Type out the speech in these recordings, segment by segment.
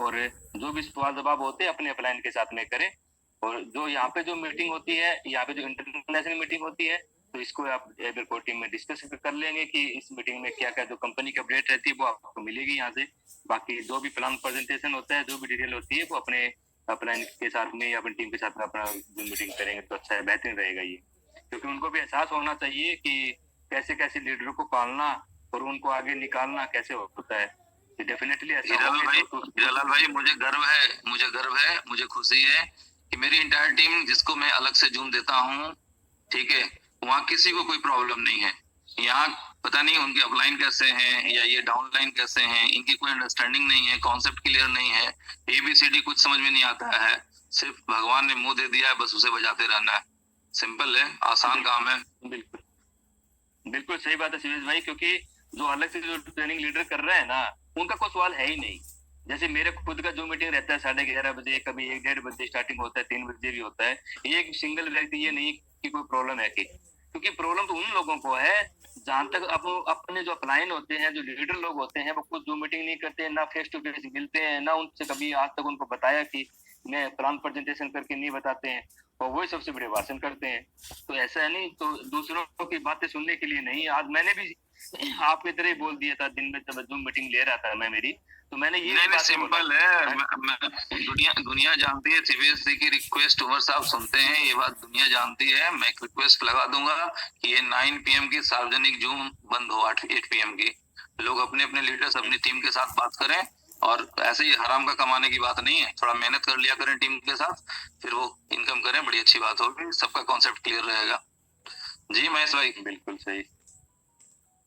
और जो भी सवाल जवाब होते हैं अपने अपलाइन के साथ में करें। और जो यहाँ पे जो मीटिंग होती है, यहाँ पे जो इंटरनेशनल मीटिंग होती है, तो इसको आप एबर कोर टीम में डिस्कस कर लेंगे कि इस मीटिंग में क्या क्या जो कंपनी की अपडेट रहती है वो आपको मिलेगी यहाँ से। बाकी जो भी प्लान प्रेजेंटेशन होता है, जो भी डिटेल होती है, वो अपने अपलाइन के साथ में या अपनी टीम के साथ में अपना जो मीटिंग करेंगे तो अच्छा है, बेहतरीन रहेगा ये। क्योंकि उनको भी एहसास होना चाहिए कि कैसे कैसे लीडर को पालना और उनको आगे निकालना कैसे होता है। डेफिनेटली ऐसा हीरालाल भाई, मुझे गर्व है, मुझे खुशी है कि मेरी इंटायर टीम, जिसको मैं अलग से जूम देता हूँ, ठीक है, वहाँ किसी को कोई प्रॉब्लम नहीं है। यहाँ पता नहीं उनके अपलाइन कैसे हैं या ये डाउनलाइन कैसे हैं, इनकी कोई अंडरस्टैंडिंग नहीं है, कॉन्सेप्ट क्लियर नहीं है, ABCD कुछ समझ में नहीं आता है। सिर्फ भगवान ने मुंह दे दिया है, बस उसे बजाते रहना है। सिंपल है, आसान काम है। बिल्कुल बिल्कुल सही बात है शिवेश भाई, क्योंकि जो अलग से जो ट्रेनिंग लीडर कर रहे हैं ना, उनका कोई सवाल है ही नहीं। जैसे मेरे खुद का जो मीटिंग रहता है 11:30 बजे, कभी 1-1:30 बजे स्टार्टिंग होता है, 3 बजे भी होता है। एक सिंगल व्यक्ति ये नहीं कि कोई प्रॉब्लम है कि, क्योंकि प्रॉब्लम तो उन लोगों को है जहां तक अपने जो अपलाइन होते हैं, जो लीडर लोग होते हैं, वो खुद जो मीटिंग नहीं करते हैं, ना फेस टू फेस मिलते हैं, ना उनसे कभी आज तक उनको बताया कि मैं प्लान प्रेजेंटेशन करके नहीं बताते हैं, और वही सबसे बड़े भाषण करते हैं। तो ऐसा है नहीं, तो दूसरों की बातें सुनने के लिए नहीं। आज मैंने भी आपकी तरह ही बोल दिया था दिन में, जब जूम मीटिंग ले रहा था मैं मेरी, तो मैंने ये नहीं, सिंपल है। दुनिया जानती है, सीबीएसई की रिक्वेस्ट उमर साहब सुनते हैं, ये बात दुनिया जानती है। मैं एक रिक्वेस्ट लगा दूंगा कि ये 9 PM की सार्वजनिक जूम बंद हो, 8 PM की। लोग अपने अपने लीडर्स अपनी टीम के साथ बात करें, और ऐसे ही हराम का कमाने की बात नहीं है। थोड़ा मेहनत कर लिया करें टीम के साथ, फिर वो इनकम करें, बड़ी अच्छी बात होगी, सबका कॉन्सेप्ट क्लियर रहेगा। जी महेश भाई।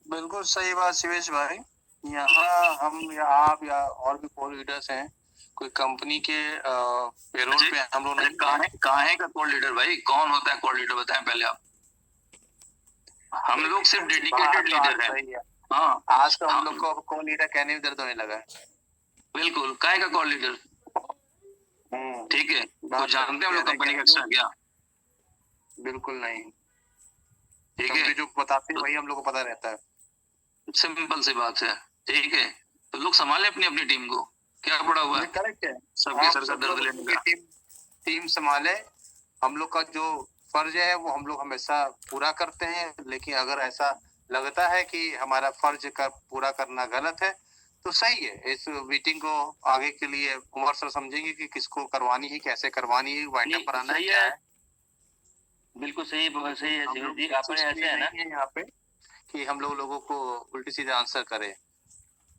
बिल्कुल सही बात शिवेश भाई। यहाँ हम या आप या और भी कोर लीडर्स हैं, कोई कंपनी के पेरोल पे हम लोग नहीं। कहाँ है का कोर लीडर भाई? कौन होता है कोर लीडर, बताएं पहले आप। हम लोग सिर्फ डेडिकेटेड लीडर हैं। हाँ, आज तो हम लोग को कोर लीडर कहने में दर्द होने लगा है। बिल्कुल, काहे का कोर लीडर? ठीक है, तो जानते हैं हम लोग कंपनी का एक्स्ट्रा क्या? बिल्कुल नहीं। ठीक है, जो बताते हैं वही हम लोग को पता रहता है। सिंपल सी बात है। ठीक है, तो लोग संभाले अपनी अपनी टीम को, क्या पड़ा हुआ है? करेक्ट है, सबके सर का दर्द लेने का। टीम संभाले। हम लोग का जो फर्ज है वो हम लोग हमेशा पूरा करते हैं, लेकिन अगर ऐसा लगता है कि हमारा फर्ज का पूरा करना गलत है तो सही है। इस मीटिंग को आगे के लिए कुमार सर समझेंगे कि किसको करवानी है, कैसे करवानी है, वाइंड अप कराना है, क्या है। बिल्कुल सही है शिवेश जी। आपने ऐसे है ना यहाँ पे कि हम लोगों को उल्टी सीधे आंसर करे,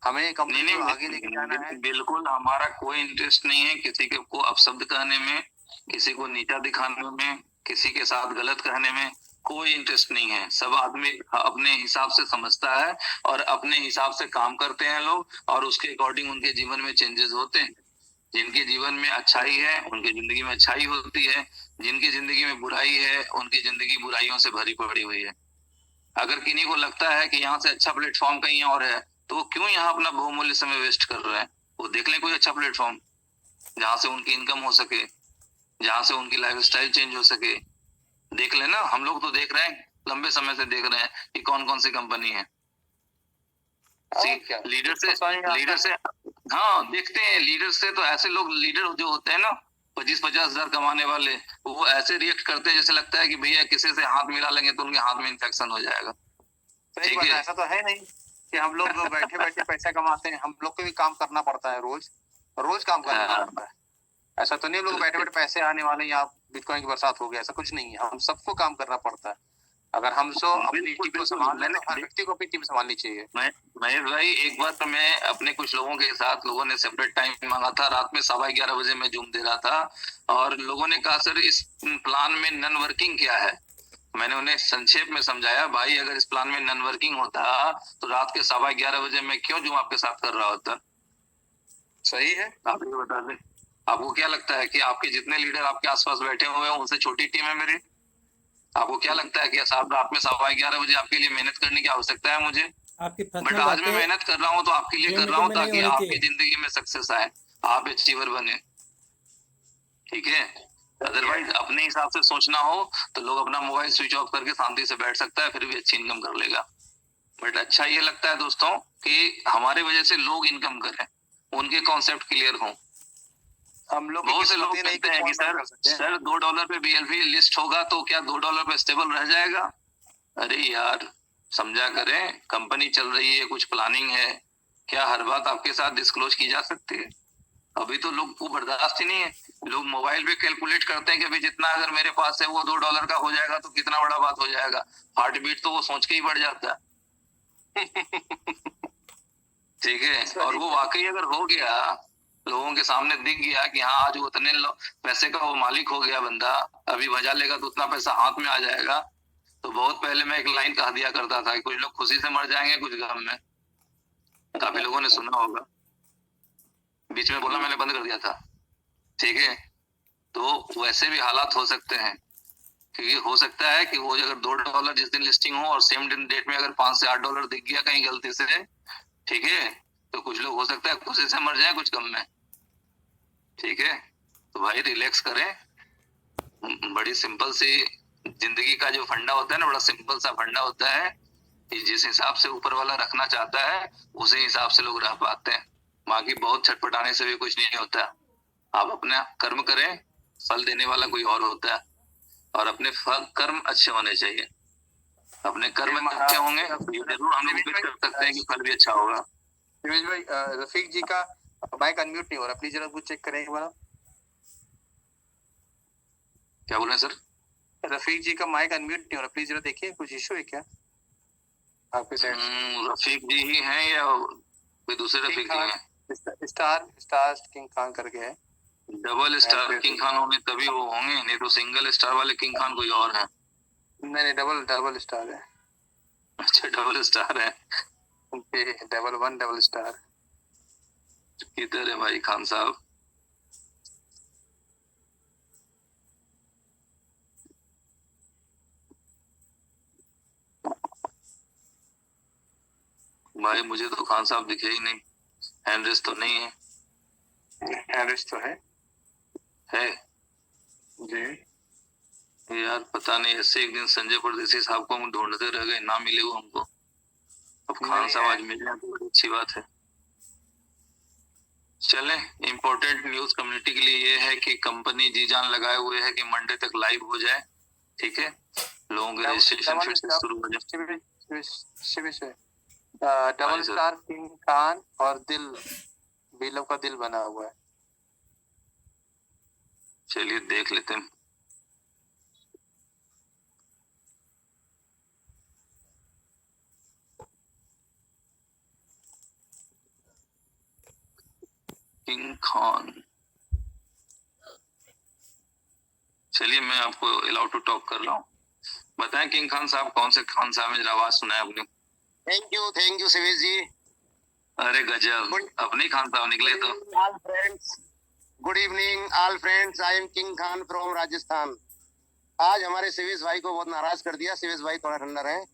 हमें कंपनी को आगे लेके जाना है। बिल्कुल, हमारा कोई इंटरेस्ट नहीं है किसी को अपशब्द कहने में, किसी को नीचा दिखाने में, किसी के साथ गलत कहने में, कोई इंटरेस्ट नहीं है। सब आदमी अपने हिसाब से समझता है और अपने हिसाब से काम करते हैं लोग, और उसके अकॉर्डिंग उनके जीवन में चेंजेस होते हैं। जिनके जीवन में अच्छाई है उनकी जिंदगी में अच्छाई होती है, जिनकी जिंदगी में बुराई है उनकी जिंदगी बुराइयों से भरी पड़ी हुई है। अगर किन्हीं को लगता है कि यहाँ से अच्छा प्लेटफॉर्म कहीं और है, तो वो क्यों यहाँ अपना बहुमूल्य समय वेस्ट कर रहे हैं? वो देख लें कोई अच्छा प्लेटफॉर्म जहाँ से उनकी इनकम हो सके, जहाँ से उनकी लाइफस्टाइल चेंज हो सके। देख लेना, हम लोग तो देख रहे हैं, लंबे समय से देख रहे हैं कि कौन कौन सी कंपनी है। लीडर से हाँ देखते हैं। लीडर से तो ऐसे लोग, लीडर जो होते हैं ना 25-50 हजार कमाने वाले, वो ऐसे रिएक्ट करते हैं जैसे लगता है कि भैया किसी से हाथ मिला लेंगे तो उनके हाथ में इन्फेक्शन हो जाएगा। ठीक है, ऐसा तो है नहीं कि हम लोग बैठे बैठे पैसा कमाते हैं। हम लोग को भी काम करना पड़ता है, रोज काम करना पड़ता है। ऐसा तो नहीं लोग बैठे बैठे पैसे आने वाले या बिटकॉइन की बरसात हो गया, ऐसा कुछ नहीं है। हम सबको काम करना पड़ता है। अगर हम अपनी टीम को संभालना है तो हर व्यक्ति को अपनी टीम संभालनी चाहिए। महेश भाई, एक बार तो मैं अपने कुछ लोगों के साथ, लोगों ने सेपरेट टाइम मांगा था, रात में 11:15 बजे मैं जूम दे रहा था, और लोगों ने कहा सर इस प्लान में नॉन वर्किंग क्या है। मैंने उन्हें संक्षेप में समझाया, भाई अगर इस प्लान में नॉन वर्किंग होता तो रात के 11:15 बजे मैं क्यों जूम आपके साथ कर रहा होता। सही है, आप ये बता दें, आपको क्या लगता है कि आपके जितने लीडर आपके आसपास बैठे हुए हैं उनसे छोटी टीम है मेरी? आपको क्या लगता है कि साहब रात में 11:15 बजे आपके लिए मेहनत करने की आवश्यकता है मुझे? बट आज मैं मेहनत कर रहा हूँ तो आपके लिए कर रहा हूँ, ताकि आपकी जिंदगी में सक्सेस आए, आप अचीवर बने। ठीक है, अदरवाइज अपने हिसाब से सोचना हो तो लोग अपना मोबाइल स्विच ऑफ करके शांति से बैठ सकता है, फिर भी अच्छी इनकम कर लेगा। बट अच्छा ये लगता है दोस्तों कि हमारे वजह से लोग इनकम करें, उनके कॉन्सेप्ट क्लियर हों, हम लोग की बहुत से लोग किस्मत ही नहीं कहते हैं कि कौन बात कर सकते हैं। सर $2 पे BLV लिस्ट होगा तो क्या $2 पे स्टेबल रह जाएगा? अरे यार समझा करें, कंपनी चल रही है, कुछ प्लानिंग है, क्या हर बात आपके साथ डिस्क्लोज की जा सकती है? अभी तो लोग को बर्दाश्त ही नहीं है। लोग मोबाइल पे कैलकुलेट करते हैं कि अभी जितना अगर मेरे पास है वो $2 का हो जाएगा तो कितना बड़ा बात हो जाएगा। हार्ट बीट तो वो सोच के ही बढ़ जाता है। ठीक है, और वो वाकई अगर हो गया, लोगों के सामने दिख गया कि हाँ आज वो उतने पैसे का वो मालिक हो गया बंदा, अभी भजा लेगा तो उतना पैसा हाथ में आ जाएगा। तो बहुत पहले मैं एक लाइन कहा दिया करता था कि कुछ लोग खुशी से मर जाएंगे, कुछ गम में। काफी लोगों ने सुना होगा, बीच में बोला मैंने बंद कर दिया था। ठीक है, तो वैसे भी हालात हो सकते हैं, क्योंकि हो सकता है कि वो अगर $2 जिस दिन लिस्टिंग हो और सेम दिन डेट में अगर $5 से $8 दिख गया कहीं गलती से, ठीक है, तो कुछ लोग हो सकता है खुशी से मर जाए, कुछ गम में। ठीक है, तो भाई रिलैक्स करें। बड़ी सिंपल सी जिंदगी का जो फंडा होता है ना, बड़ा सिंपल सा फंडा होता है कि जिस हिसाब से ऊपर वाला रखना चाहता है उसी हिसाब से लोग रह पाते हैं। बाकी बहुत छटपटाने से भी कुछ नहीं होता। आप अपना कर्म करें, फल देने वाला कोई और होता है, और अपने कर्म अच्छे होने चाहिए। अपने कर्म अच्छे होंगे ये जरूर हम लोग उम्मीद कर सकते हैं कि फल भी अच्छा होगा। रमेश भाई, रफीक जी का माइक अनम्यूट नहीं हो रहा, प्लीज जरा कुछ चेक करें एक बार। क्या बोल रहे हैं सर? रफीक जी का माइक अनम्यूट नहीं हो रहा, प्लीज जरा देखिए, कुछ इशू है क्या आपके साइड? रफीक जी ही हैं या कोई दूसरे रफीक जी हैं? स्टार किंग खान करके है। डबल स्टार किंग खान होंगे तभी वो होंगे, नहीं तो सिंगल स्टार वाले किंग खान कोई और है। नहीं, डबल स्टार है। अच्छा, डबल स्टार है। डबल स्टार किधर है भाई खान साहब? भाई मुझे तो खान साहब दिखे ही नहीं। हैंड्रेस तो नहीं है? हैरिस तो है जी। यार पता नहीं, ऐसे एक दिन संजय परदेसी साहब को हम ढूंढते रह गए, ना मिले वो हमको। अब खान साहब आज मिल जाए तो बड़ी अच्छी बात है। चले, इम्पोर्टेंट न्यूज कम्युनिटी के लिए ये है कि कंपनी जी जान लगाए हुए है कि मंडे तक लाइव हो जाए। ठीक है, लोगों के रजिस्ट्रेशन फिर से शुरू हो जाए। डबल स्टार किंग खान और दिल बिलो का दिल बना हुआ है। चलिए देख लेते हैं। किंग खान, चलिए मैं आपको अलाउ टू टॉक कर रहा हूँ। बताएं किंग खान साहब, कौन से खान साहब में आवाज सुना है आपने? Thank you Suresh ji. अरे गजब, अपने खान साहब निकले तो। All friends, good evening all friends, I am king Khan from Rajasthan. आज हमारे सुरेश भाई को बहुत नाराज कर दिया। सुरेश भाई थोड़ा ठंडा रहे।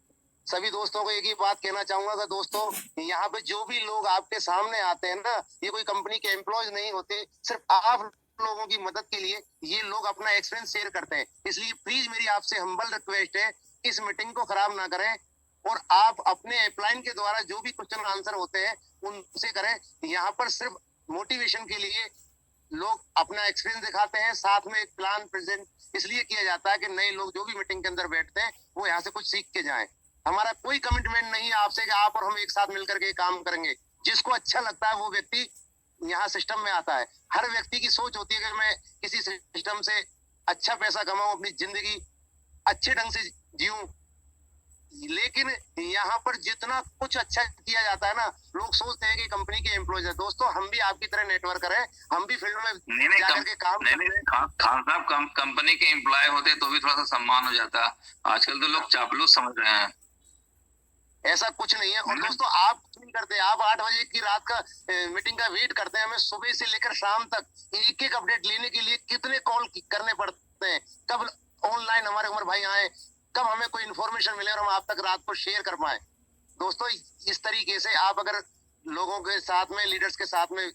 सभी दोस्तों को एक ही बात कहना चाहूंगा कि दोस्तों यहाँ पे जो भी लोग आपके सामने आते हैं ना, ये कोई कंपनी के एम्प्लॉयज नहीं होते, सिर्फ आप लोगों की मदद के लिए ये लोग अपना एक्सपीरियंस शेयर करते हैं। इसलिए प्लीज मेरी आपसे हम्बल रिक्वेस्ट है, इस मीटिंग को खराब ना करें और आप अपने अपलाइन के द्वारा जो भी क्वेश्चन आंसर होते हैं उनसे करें। यहाँ पर सिर्फ मोटिवेशन के लिए लोग अपना एक्सपीरियंस दिखाते हैं, साथ में एक प्लान प्रेजेंट इसलिए किया जाता है कि नए लोग जो भी मीटिंग के अंदर बैठते हैं वो यहाँ से कुछ सीख के जाएं। हमारा कोई कमिटमेंट नहीं है आपसे कि आप और हम एक साथ मिलकर के काम करेंगे। जिसको अच्छा लगता है वो व्यक्ति यहाँ सिस्टम में आता है। हर व्यक्ति की सोच होती है कि मैं किसी सिस्टम से अच्छा पैसा कमाऊं, अपनी जिंदगी अच्छे ढंग से जीऊं, लेकिन यहाँ पर जितना कुछ अच्छा किया जाता है ना, लोग सोचते हैं कि कंपनी के एम्प्लॉयज है। दोस्तों हम भी आपकी तरह नेटवर्क करें, हम भी फील्ड में जाकर के काम नहीं, खान साहब कंपनी के एम्प्लॉय होते तो भी थोड़ा सा सम्मान हो जाता। आजकल तो लोग चापलूस समझ रहे हैं। ऐसा कुछ नहीं है। और दोस्तों आप कुछ नहीं करते, आप 8 बजे की रात का मीटिंग का वेट करते हैं। हमें सुबह से लेकर शाम तक एक एक अपडेट लेने के लिए कितने कॉल करने पड़ते हैं, कब ऑनलाइन हमारे उमर भाई आए, कब हमें कोई इन्फॉर्मेशन मिले और हम आप तक रात को शेयर कर पाए। दोस्तों इस तरीके से आप अगर लोगों के साथ में, लीडर्स के साथ में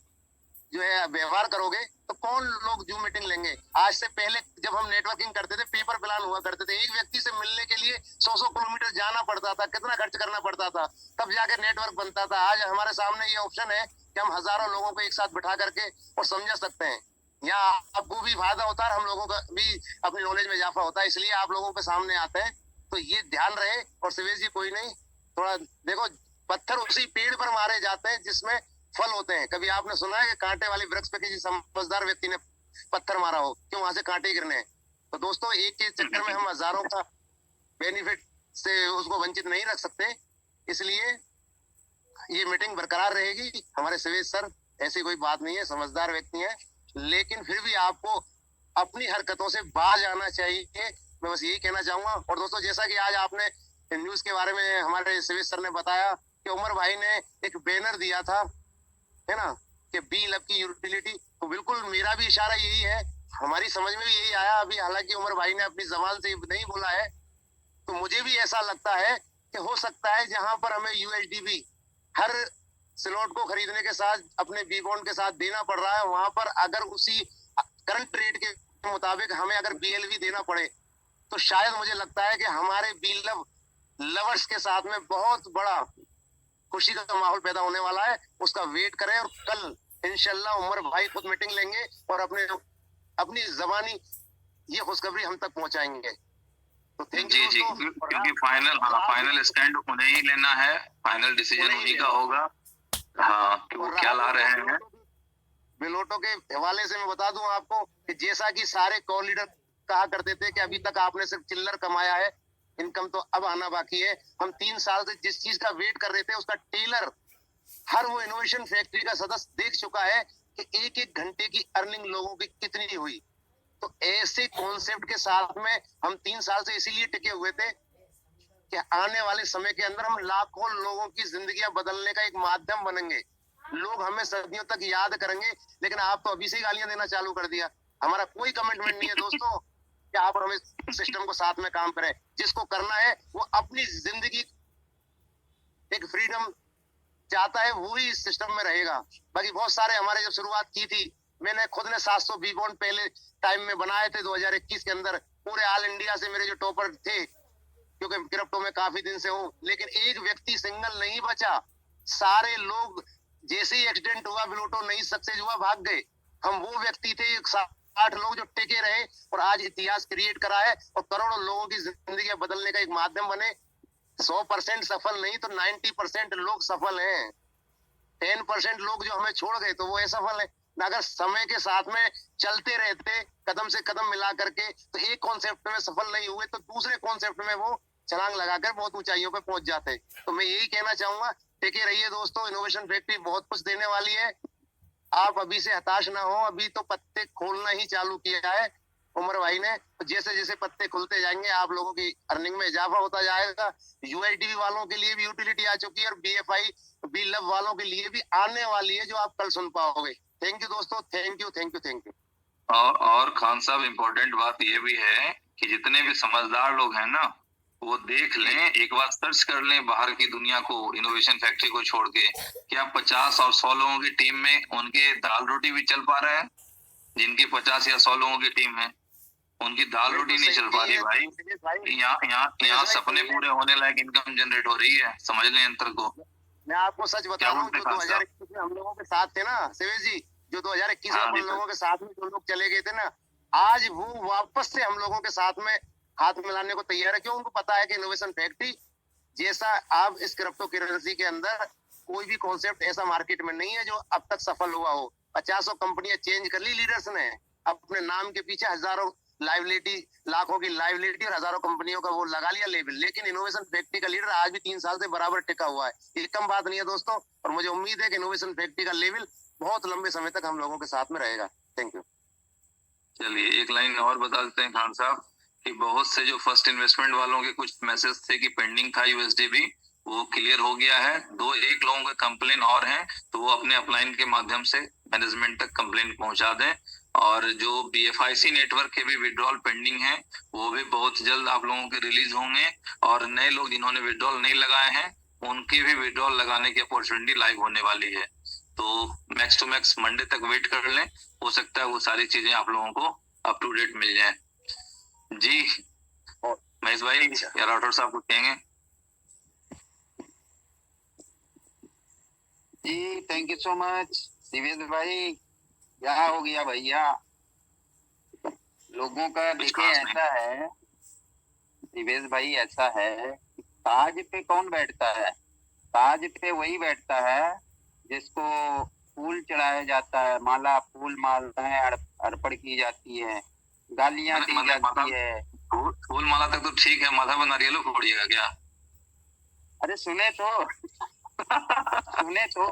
जो है व्यवहार करोगे तो कौन लोग जूम मीटिंग लेंगे। आज से पहले जब हम नेटवर्किंग करते थे, पेपर प्लान हुआ करते थे, एक व्यक्ति से मिलने के लिए 100 किलोमीटर जाना पड़ता था, कितना खर्च करना पड़ता था, तब जाकर नेटवर्क बनता था। आज हमारे सामने ये ऑप्शन है कि हम हजारों लोगों को एक साथ बिठा करके और समझा सकते हैं। यहाँ आपको भी फायदा होता है, हम लोगों का भी अपनी नॉलेज में इजाफा होता है, इसलिए आप लोगों के सामने आते हैं। तो ये ध्यान रहे। और सुरेश जी कोई नहीं, थोड़ा देखो, पत्थर उसी पेड़ पर मारे जाते हैं जिसमें फल होते हैं। कभी आपने सुना है कि कांटे वाले वृक्ष पे किसी समझदार व्यक्ति ने पत्थर मारा हो? क्यों? वहां से कांटे गिरने हैं। तो दोस्तों, एक के चक्कर में हम हजारों का बेनिफिट से उसको वंचित नहीं रख सकते, इसलिए ये मीटिंग बरकरार रहेगी। हमारे सुरेश सर ऐसी कोई बात नहीं है, समझदार व्यक्ति है, लेकिन फिर भी आपको अपनी हरकतों से बाज आना चाहिए। मैं बस यही कहना चाहूंगा। और दोस्तों, जैसा कि आज आपने न्यूज के बारे में हमारे सुरेश सर ने बताया कि उमर भाई ने एक बैनर दिया था, है ना, कि बी लब की यूटिलिटी, तो बिल्कुल मेरा भी इशारा यही है, हमारी समझ में भी यही आया। अभी हालांकि उमर भाई ने अपनी जबान से नहीं बोला है, तो मुझे भी ऐसा लगता है कि हो सकता है जहां पर हमें यूएसडीबी हर स्लॉट को खरीदने के साथ अपने बी बॉन्ड के साथ देना पड़ रहा है, वहां पर अगर उसी करंट रेट के मुताबिक हमें अगर बीएलवी देना पड़े, तो शायद मुझे लगता है कि हमारे बी लब लवर्स के साथ में बहुत बड़ा खुशी का माहौल पैदा होने वाला है। उसका वेट करें, और कल इंशाल्लाह उमर भाई खुद मीटिंग लेंगे और अपनी जबानी ये खुशखबरी हम तक पहुंचाएंगे। तो थैंक यू जी जी, दोस्तों। क्योंकि फाइनल स्टैंड उन्हें ही लेना है, फाइनल डिसीजन उन्हीं का होगा। हाँ, कि वो क्या ला रहे हैं। बिलोटो के हवाले से मैं बता दूं आपको कि जैसा कि सारे कॉल लीडर कहा करते थे कि अभी तक आपने सिर्फ चिल्लर कमाया है, इनकम तो अब आना बाकी है। हम 3 साल से जिस चीज का वेट कर रहे थे, उसका टेलर हर वो इनोवेशन फैक्ट्री का सदस्य देख चुका है कि एक एक घंटे की अर्निंग लोगों की कितनी हुई। तो ऐसे कॉन्सेप्ट के साथ में हम 3 साल से इसीलिए टिके हुए थे कि आने वाले समय के अंदर हम लाखों लोगों की जिंदगियां बदलने का एक माध्यम बनेंगे। लोग हमें सदियों तक याद करेंगे। लेकिन आप तो अभी से ही गालियां देना चालू कर दिया। हमारा कोई कमिटमेंट नहीं है दोस्तों कि आप और हमें सिस्टम को साथ में काम करें। जिसको करना है वो अपनी जिंदगी एक फ्रीडम चाहता है, वो ही इस सिस्टम में रहेगा। बाकी बहुत सारे हमारे जब शुरुआत की थी, मैंने खुद ने 700 बी बॉन्ड पहले टाइम में बनाए थे 2021 के अंदर। पूरे ऑल इंडिया से मेरे जो टॉपर थे, क्योंकि क्रिप्टो में काफी दिन से हूँ, लेकिन एक व्यक्ति सिंगल नहीं बचा। सारे लोग जैसे ही एक्सीडेंट हुआ, बिलोटो नहीं सक्सेस हुआ, भाग गए। हम वो व्यक्ति थे 60 लोग जो टिके रहे और आज इतिहास क्रिएट करा है और करोड़ों लोगों की जिंदगी बदलने का एक माध्यम बने। 100% सफल नहीं तो 90% लोग सफल हैं। 10% लोग जो हमें छोड़ गए तो वो असफल है। अगर समय के साथ में चलते रहते, कदम से कदम मिला करके, तो एक कॉन्सेप्ट में सफल नहीं हुए तो दूसरे कॉन्सेप्ट में वो छलांग लगाकर बहुत ऊंचाइयों पे पहुंच जाते। तो मैं यही कहना चाहूंगा, टिके रहिए दोस्तों। इनोवेशन फैक्ट्री बहुत कुछ देने वाली है। आप अभी से हताश ना हो, अभी तो पत्ते खोलना ही चालू किया है उमर भाई ने। जैसे जैसे पत्ते खुलते जाएंगे, आप लोगों की अर्निंग में इजाफा होता जाएगा। यूआईडीबी वालों के लिए भी यूटिलिटी आ चुकी है और बीएफआई बी लब वालों के लिए भी आने वाली है, जो आप कल सुन पाओगे। थैंक यू दोस्तों, thank you thank you thank you. और खान साहब, इम्पोर्टेंट बात ये भी है कि जितने भी समझदार लोग हैं ना, वो देख लें, एक बार सर्च कर लें बाहर की दुनिया को, इनोवेशन फैक्ट्री को छोड़ के। क्या 50 और 100 लोगों की टीम में उनके दाल रोटी भी चल पा रहा है? जिनकी 50 या 100 लोगों की टीम है, उनकी दाल रोटी नहीं चल पा रही भाई। यहाँ सपने पूरे होने लायक इनकम जनरेट हो रही है। समझ लें अंतर को। मैं आपको सच बता रहा हूँ, जो 2021 में हम लोगों के साथ थे ना सुरेश जी, जो 2021 में हम लोगों के साथ में जो लोग चले गए थे ना, आज वो वापस से हम लोगों के साथ में हाथ मिलाने को तैयार है। क्यों? उनको पता है कि इनोवेशन फैक्ट्री जैसा आप इस क्रिप्टो करेंसी के अंदर कोई भी कॉन्सेप्ट ऐसा मार्केट में नहीं है जो अब तक सफल हुआ हो। 50 कंपनियां चेंज कर ली लीडर्स ने, अपने नाम के पीछे हजारों लाइवलिटी, लाखों की लाइवलिटी और हजारों कंपनियों का वो लगा लिया लेबल। लेकिन इनोवेशन फैक्ट्री का लीडर आज भी 3 साल से बराबर टिका हुआ है। ये कम बात नहीं है दोस्तों, और मुझे उम्मीद है कि इनोवेशन फैक्ट्री का लेवल बहुत लंबे समय तक हम लोगों के साथ में रहेगा। Thank you. चलिए, एक लाइन और बता देते हैं खान साहब कि बहुत से जो फर्स्ट इन्वेस्टमेंट वालों के कुछ मैसेज थे कि पेंडिंग था यूएसडीबी, वो क्लियर हो गया है। 1 लोगों का कंप्लेन और है, तो वो अपने अपलाइन के माध्यम से मैनेजमेंट तक कंप्लेन पहुंचा दें। और जो बीएफआईसी नेटवर्क के भी विड्रॉल पेंडिंग है, वो भी बहुत जल्द आप लोगों के रिलीज होंगे। और नए लोग जिन्होंने विड्रॉल नहीं लगाए हैं, उनके भी विड्रॉल लगाने की अपॉर्चुनिटी लाइव होने वाली है। तो मैक्स टू मैक्स मंडे तक वेट कर लें, हो सकता है वो सारी चीजें आप लोगों को अप टू डेट मिल जाए। जी महेश भाई या राठौर साहब कुछ कहेंगे? जी thank you so much Divesh भाई। क्या हो गया भैया, लोगों का कुछ देखिए खास नहीं। ऐसा है दिवेश भाई, ऐसा है कि ताज पे कौन बैठता है? ताज पे वही बैठता है जिसको फूल चढ़ाया जाता है, माला फूल मालाएं अर्पण की जाती है, गालियां दी मतलब जाती है। फूल माला तक तो ठीक है, माथा पर नारियल फोड़िएगा क्या? अरे सुने तो सुने तो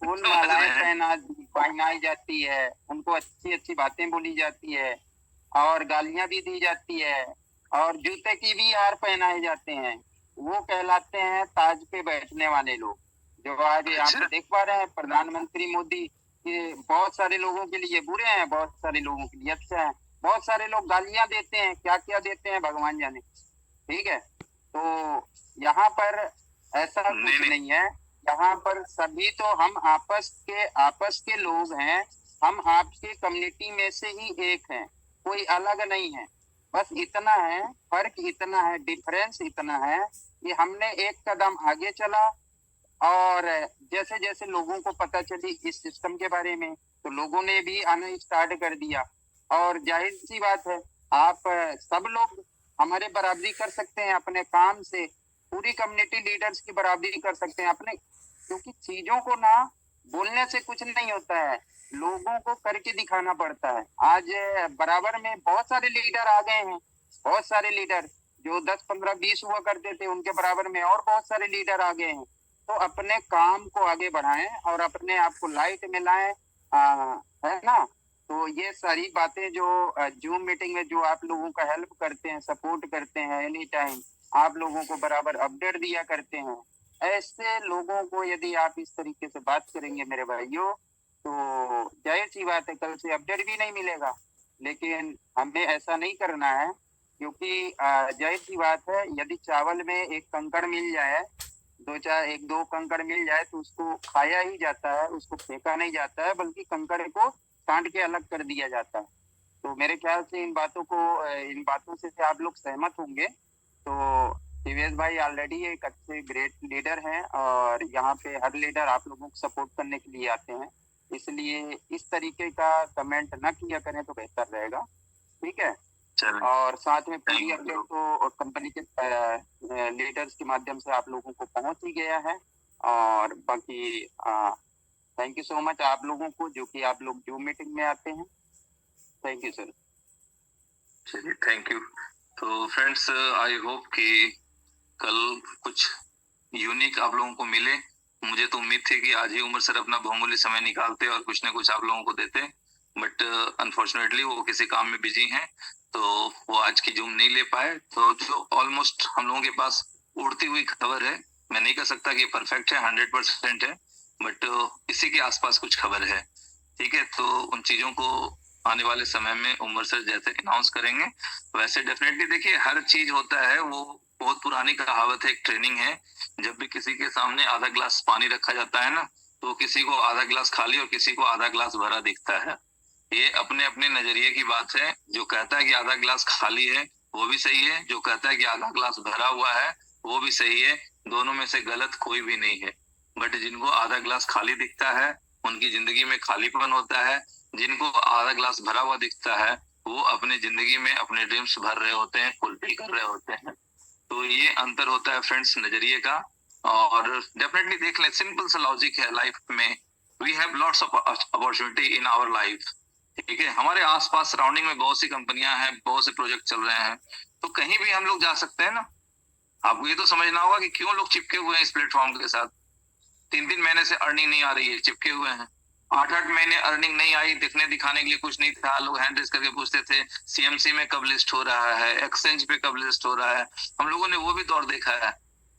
फूल समझ मालाएं रहे हैं। पहनाई जाती है, उनको अच्छी अच्छी बातें बोली जाती है और गालियां भी दी जाती है और जूते की भी हार पहनाए जाते हैं। वो कहलाते हैं ताज पे बैठने वाले लोग। जो आज यहाँ पे अच्छा। देख पा रहे हैं प्रधानमंत्री मोदी, ये बहुत सारे लोगों के लिए बुरे हैं, बहुत सारे लोगों के लिए अच्छे हैं। बहुत सारे लोग गालियां देते हैं, क्या क्या देते हैं भगवान जाने। ठीक है, तो यहाँ पर ऐसा कुछ नहीं। नहीं है। यहाँ पर सभी तो हम आपस के लोग हैं। हम आपके कम्युनिटी में से ही एक हैं, कोई अलग नहीं है। बस इतना है, फर्क इतना है, डिफरेंस इतना है कि हमने एक कदम आगे चला और जैसे जैसे लोगों को पता चली इस सिस्टम के बारे में तो लोगों ने भी आना स्टार्ट कर दिया। और जाहिर सी बात है, आप सब लोग हमारे बराबरी कर सकते हैं अपने काम से, पूरी कम्युनिटी लीडर्स की बराबरी कर सकते हैं अपने, क्योंकि चीजों को ना बोलने से कुछ नहीं होता है, लोगों को करके दिखाना पड़ता है। आज बराबर में बहुत सारे लीडर आ गए हैं, बहुत सारे लीडर जो 10 15 20 हुआ करते थे, उनके बराबर में और बहुत सारे लीडर आ गए हैं। तो अपने काम को आगे बढ़ाएं और अपने आप को लाइट में लाएं, है ना। तो ये सारी बातें जो जूम मीटिंग में जो आप लोगों का हेल्प करते हैं, सपोर्ट करते हैं, एनी टाइम आप लोगों को बराबर अपडेट दिया करते हैं, ऐसे लोगों को यदि आप इस तरीके से बात करेंगे मेरे भाइयों, तो जाहिर सी बात है कल से अपडेट भी नहीं मिलेगा। लेकिन हमें ऐसा नहीं करना है, क्योंकि जाहिर सी बात है, यदि चावल में एक कंकड़ मिल जाए, एक दो कंकड़ मिल जाए तो उसको खाया ही जाता है, उसको फेंका नहीं जाता है, बल्कि कंकड़ को छांट के अलग कर दिया जाता है। तो मेरे ख्याल से इन बातों से आप लोग सहमत होंगे। तो दिवेश भाई ऑलरेडी एक अच्छे ग्रेट लीडर हैं और यहाँ पे हर लीडर आप लोगों को सपोर्ट करने के लिए आते हैं, इसलिए इस तरीके का कमेंट ना किया करें तो बेहतर रहेगा। ठीक है, और साथ में पूरी अपडेट तो कंपनी के लीडर्स के माध्यम से आप लोगों को पहुंच ही गया है। और बाकी थैंक यू सो मच आप लोगों को, जो कि आप लोग जूम मीटिंग में आते हैं। Thank you sir. चलिए, थैंक यू। तो फ्रेंड्स, आई होप कि कल कुछ यूनिक आप लोगों को मिले। मुझे तो उम्मीद थी कि आज ही उमर सर अपना बहुमूल्य समय निकालते और कुछ ना कुछ आप लोगों को देते, बट अनफॉर्चुनेटली वो किसी काम में बिजी हैं, तो वो आज की जूम नहीं ले पाए। तो जो ऑलमोस्ट हम लोगों के पास उड़ती हुई खबर है, मैं नहीं कह सकता कि परफेक्ट है, 100% है, बट इसी के आसपास कुछ खबर है। ठीक है, तो उन चीजों को आने वाले समय में उमर सर जैसे अनाउंस करेंगे वैसे डेफिनेटली देखिए, हर चीज होता है, वो बहुत पुरानी कहावत है, एक ट्रेनिंग है। जब भी किसी के सामने आधा ग्लास पानी रखा जाता है ना, तो किसी को आधा ग्लास खाली और किसी को आधा ग्लास भरा दिखता है। ये अपने अपने नजरिए की बात है। जो कहता है कि आधा ग्लास खाली है वो भी सही है, जो कहता है कि आधा ग्लास भरा हुआ है वो भी सही है। दोनों में से गलत कोई भी नहीं है। बट जिनको आधा ग्लास खाली दिखता है उनकी जिंदगी में खालीपन होता है, जिनको आधा ग्लास भरा हुआ दिखता है वो अपने जिंदगी में अपने ड्रीम्स भर रहे होते हैं, फुलफिल कर रहे होते हैं। तो ये अंतर होता है फ्रेंड्स नजरिए का। और डेफिनेटली देख लें, सिंपल सा लॉजिक है लाइफ में, we have lots of opportunity in our life. ठीक है, हमारे आसपास सराउंडिंग में बहुत सी कंपनियां हैं, बहुत से प्रोजेक्ट चल रहे हैं, तो कहीं भी हम लोग जा सकते हैं ना। आपको ये तो समझना होगा कि क्यों लोग चिपके हुए हैं इस प्लेटफॉर्म के साथ। 3-3 महीने से अर्निंग नहीं आ रही है, चिपके हुए हैं। 8-8 महीने अर्निंग नहीं आई, दिखाने के लिए कुछ नहीं था। लोग हैंड रेस करके पूछते थे सीएमसी में कब लिस्ट हो रहा है, एक्सचेंज पे कब लिस्ट हो रहा है। हम लोगों ने वो भी दौर देखा है,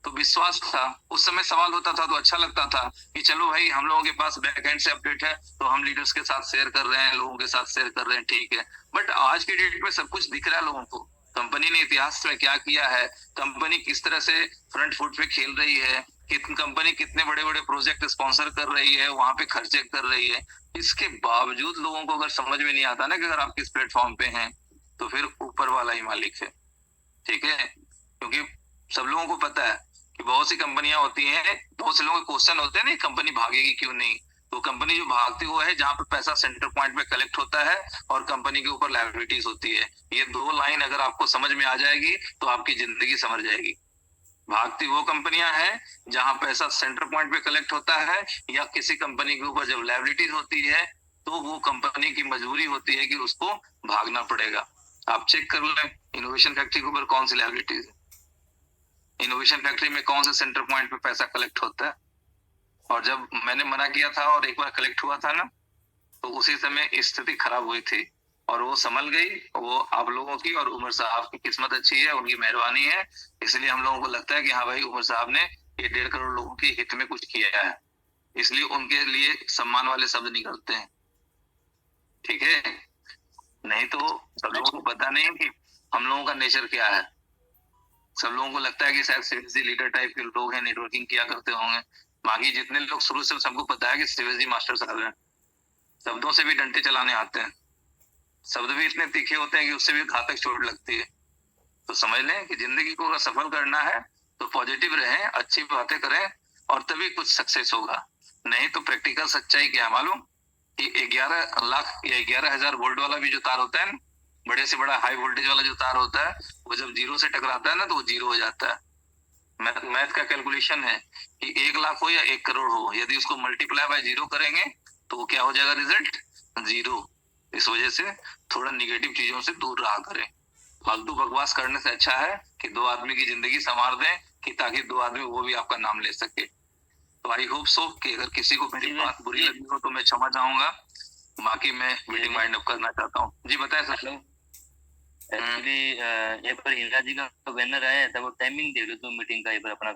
तो विश्वास था। उस समय सवाल होता था तो अच्छा लगता था कि चलो भाई, हम लोगों के पास बैकएंड से अपडेट है तो हम लीडर्स के साथ शेयर कर रहे हैं, लोगों के साथ शेयर कर रहे हैं, ठीक है। बट आज के डेट में सब कुछ दिख रहा है लोगों को, कंपनी ने इतिहास में क्या किया है, कंपनी किस तरह से फ्रंट फुट पे खेल रही है, कंपनी कितने बड़े बड़े प्रोजेक्ट स्पॉन्सर कर रही है, वहां पे खर्चे कर रही है। इसके बावजूद लोगों को अगर समझ में नहीं आता ना कि अगर आप किस प्लेटफॉर्म पे हैं, तो फिर ऊपर वाला ही मालिक है। ठीक है, क्योंकि सब लोगों को पता है कि बहुत सी कंपनियां होती हैं, बहुत से लोगों के क्वेश्चन होते हैं ना, कंपनी भागेगी क्यों नहीं, तो कंपनी जो भागती वो है जहां पे पैसा सेंटर पॉइंट पे कलेक्ट होता है और कंपनी के ऊपर लायबिलिटीज होती है। ये दो लाइन अगर आपको समझ में आ जाएगी तो आपकी जिंदगी समझ जाएगी। भागती वो कंपनियां हैं जहां पैसा सेंटर पॉइंट पे कलेक्ट होता है, या किसी कंपनी के ऊपर जब लायबिलिटीज होती है तो वो कंपनी की मजबूरी होती है कि उसको भागना पड़ेगा। आप चेक कर लें इनोवेशन फैक्ट्री के ऊपर कौन सी लायबिलिटीज है, इनोवेशन फैक्ट्री में कौन से सेंटर पॉइंट पे पैसा कलेक्ट होता है। और जब मैंने मना किया था और एक बार कलेक्ट हुआ था ना, तो उसी समय स्थिति खराब हुई थी और वो संभल गई। वो आप लोगों की और उमर साहब की किस्मत अच्छी है, उनकी मेहरबानी है, इसलिए हम लोगों को लगता है कि हाँ भाई उमर साहब ने ये 1.5 करोड़ लोगों के हित में कुछ किया है, इसलिए उनके लिए सम्मान वाले शब्द निकलते हैं। ठीक है, नहीं तो सब लोगों को पता नहीं कि हम लोगों का नेचर क्या है। सब लोगों को लगता है कि शायद सीवीएसजी लीडर टाइप के लोग हैं, नेटवर्किंग किया करते होंगे। बाकी जितने लोग शुरू से सबको पता है कि सीवीएसजी मास्टर साहब हैं, शब्दों से भी डंडे चलाने आते हैं, शब्द भी इतने तीखे होते हैं कि उससे भी घातक चोट लगती है। तो समझ लें कि जिंदगी को अगर सफल करना है तो पॉजिटिव रहें, अच्छी बातें करें और तभी कुछ सक्सेस होगा। नहीं तो प्रैक्टिकल सच्चाई क्या मालूम कि 11 लाख या 11,000 वोल्ट वाला भी जो तार होता है ना, बड़े से बड़ा हाई वोल्टेज वाला जो तार होता है, वो जब जीरो से टकराता है ना तो वो जीरो हो जाता है। मैथ का कैलकुलेशन है कि 1 लाख हो या 1 करोड़ हो, यदि उसको मल्टीप्लाई बाय जीरो करेंगे तो वो क्या हो जाएगा, रिजल्ट जीरो। इस वजह से थोड़ा निगेटिव चीजों से दूर रहा करें। फालतू बकवास करने से अच्छा है कि 2 आदमी की जिंदगी संवार दें, कि ताकि 2 आदमी वो भी आपका नाम ले सके। तो आई होप सो कि अगर किसी को मेरी बात बुरी लगी हो तो मैं क्षमा चाहूंगा, बाकी मैं मीटिंग वाइंड अप करना चाहता हूँ। जी बताए सर। एक्चुअली ये पर हिला जी का बैनर आया था, वो टाइमिंग देख लो तो मीटिंग का, एक बार अपना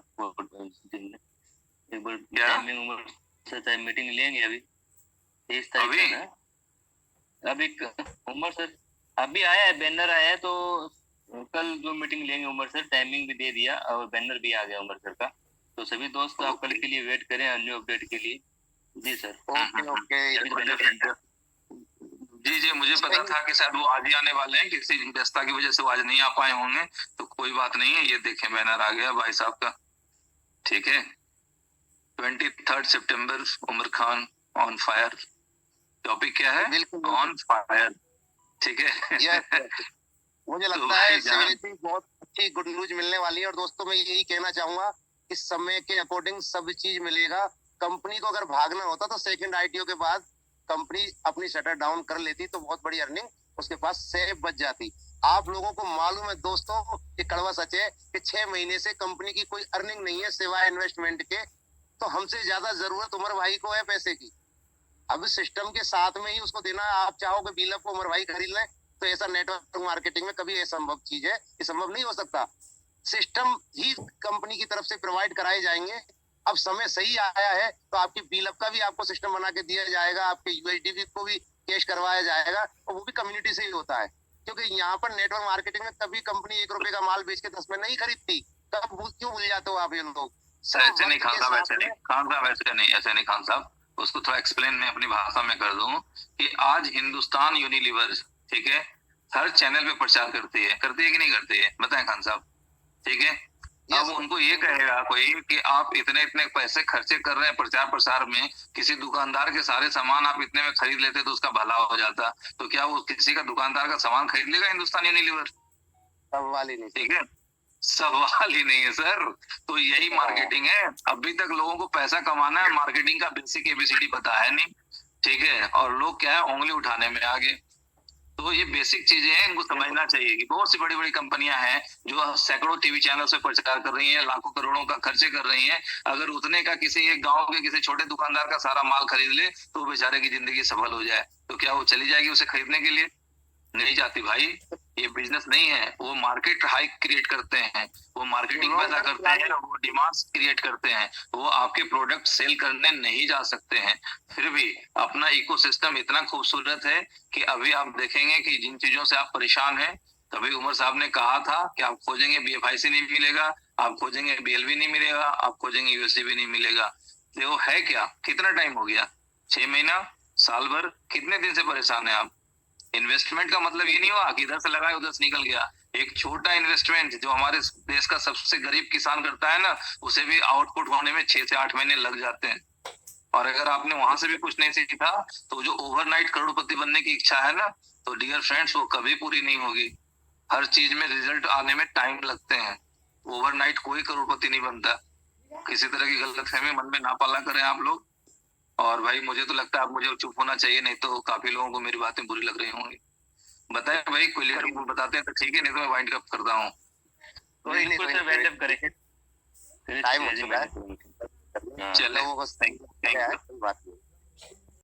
एक बार टाइमिंग उम्र से मीटिंग लेंगे अभी 23 तारीख है ना। अभी उमर सर अभी आया है, बैनर आया है, तो कल जो मीटिंग लेंगे उमर सर, टाइमिंग भी दे दिया और बैनर भी आ गया उमर सर का। तो सभी दोस्त आप कल के लिए वेट करें न्यू अपडेट के लिए। जी सर। Okay okay. जी जी, मुझे पता था कि शायद वो आज ही आने वाले हैं, किसी व्यस्तता की वजह से वो आज नहीं आ पाए होंगे, तो कोई बात नहीं है। ये देखें बैनर आ गया भाई साहब का। ठीक है, 23 सितंबर Umar Khan on fire. Topic क्या है? On fire. ठीक है। मुझे लगता है सीवीएसजी बहुत अच्छी गुड न्यूज मिलने वाली है। और दोस्तों मैं यही कहना चाहूंगा, इस समय के अकॉर्डिंग सब चीज मिलेगा। कंपनी को अगर भागना होता तो सेकंड आईटीओ के बाद कंपनी अपनी शटर डाउन कर लेती, तो बहुत बड़ी अर्निंग उसके पास सेफ बच जाती। आप लोगों को मालूम है दोस्तों, ये कड़वा सच है कि 6 महीने से कंपनी की कोई अर्निंग नहीं है सिवाय इन्वेस्टमेंट के। तो हमसे ज्यादा जरूरत उमर भाई को है पैसे की। अब सिस्टम के साथ में ही उसको देना है। आप चाहोगे बीलअप को उमर भाई खरीद लें, तो ऐसा नेटवर्क मार्केटिंग में कभी असंभव चीज है, ये संभव नहीं हो सकता। सिस्टम ही कंपनी की तरफ से प्रोवाइड कराए जाएंगे। अब समय सही आया है तो आपकी बीलअप का भी आपको सिस्टम बना के दिया जाएगा, आपके यूएसडी को भी कैश करवाया जाएगा, और वो भी कम्युनिटी से ही होता है। क्योंकि यहाँ पर नेटवर्क मार्केटिंग में कभी कंपनी 1 रुपए का माल बेच के 10 में नहीं खरीदती। कब क्यों भूल जाते हो आप ये लोग? ऐसे नहीं खान साहब, ऐसे नहीं खान साहब, ऐसे नहीं खान साहब। उसको थोड़ा एक्सप्लेन मैं अपनी भाषा में कर दूं कि आज हिंदुस्तान यूनिलीवर, ठीक है, हर चैनल पे प्रचार करती है कि नहीं करती है? बताएं खान साहब। ठीक है, अब उनको ये कहेगा कोई कि आप इतने इतने पैसे खर्चे कर रहे हैं प्रचार प्रसार में, किसी दुकानदार के सारे सामान आप इतने में खरीद लेते तो उसका भला हो जाता, तो क्या वो किसी का दुकानदार का सामान खरीद लेगा हिंदुस्तान यूनिलीवर? सवाल ही नहीं। ठीक है, सवाल ही नहीं है सर। तो यही मार्केटिंग है। अभी तक लोगों को पैसा कमाना है, मार्केटिंग का बेसिक एबीसीडी पता है नहीं। ठीक है, और लोग क्या है, उंगली उठाने में आगे। तो ये बेसिक चीजें हैं, इनको समझना चाहिए कि बहुत सी बड़ी बड़ी कंपनियां हैं जो सैकड़ों टीवी चैनल से प्रचार कर रही हैं, लाखों करोड़ों का खर्चे कर रही हैं। अगर उतने का किसी एक गांव के किसी छोटे दुकानदार का सारा माल खरीद ले तो बेचारे की जिंदगी सफल हो जाए, तो क्या वो चली जाएगी उसे खरीदने के लिए? नहीं जाती भाई। ये बिजनेस नहीं है, वो मार्केट हाइक क्रिएट करते हैं, वो मार्केटिंग पैदा करते हैं, वो डिमांड्स क्रिएट करते हैं। वो आपके प्रोडक्ट सेल करने नहीं जा सकते हैं, फिर भी अपना इकोसिस्टम इतना खूबसूरत है कि अभी आप देखेंगे कि जिन चीजों से आप परेशान हैं, तभी उमर साहब ने कहा था कि आप खोजेंगे BFIC नहीं मिलेगा, आप खोजेंगे BLV नहीं मिलेगा, आप खोजेंगे USD भी नहीं मिलेगा। तो वो है क्या? कितना टाइम हो गया? 6 महीना, साल भर? कितने दिन से परेशान है आप? इन्वेस्टमेंट का मतलब ये नहीं हुआ कि इधर से लगाए उधर से निकल गया। एक छोटा इन्वेस्टमेंट जो हमारे देश का सबसे गरीब किसान करता है ना, उसे भी आउटपुट होने में 6 से 8 महीने लग जाते हैं। और अगर आपने वहां से भी कुछ नहीं सीखा तो जो ओवरनाइट करोड़पति बनने की इच्छा है ना, तो डियर फ्रेंड्स वो कभी पूरी नहीं होगी। हर चीज में रिजल्ट आने में टाइम लगते हैं। ओवरनाइट कोई करोड़पति नहीं बनता। किसी तरह की गलतफहमी मन में ना पाला करें आप लोग। और भाई मुझे तो लगता है अब मुझे चुप होना चाहिए, नहीं तो काफी लोगों को मेरी बातें बुरी लग रही होंगी। बताए भाई, कोई लीडर बताते हैं तो ठीक है, नहीं तो मैं वाइंड अप करता हूँ। कोई नहीं, बिल्कुल कोई सर, नहीं, वाइंड अप करेंगे। टाइम हो जी, चुका है। हाँ। चले, लोगों को थैंक यू। कोई बात नहीं।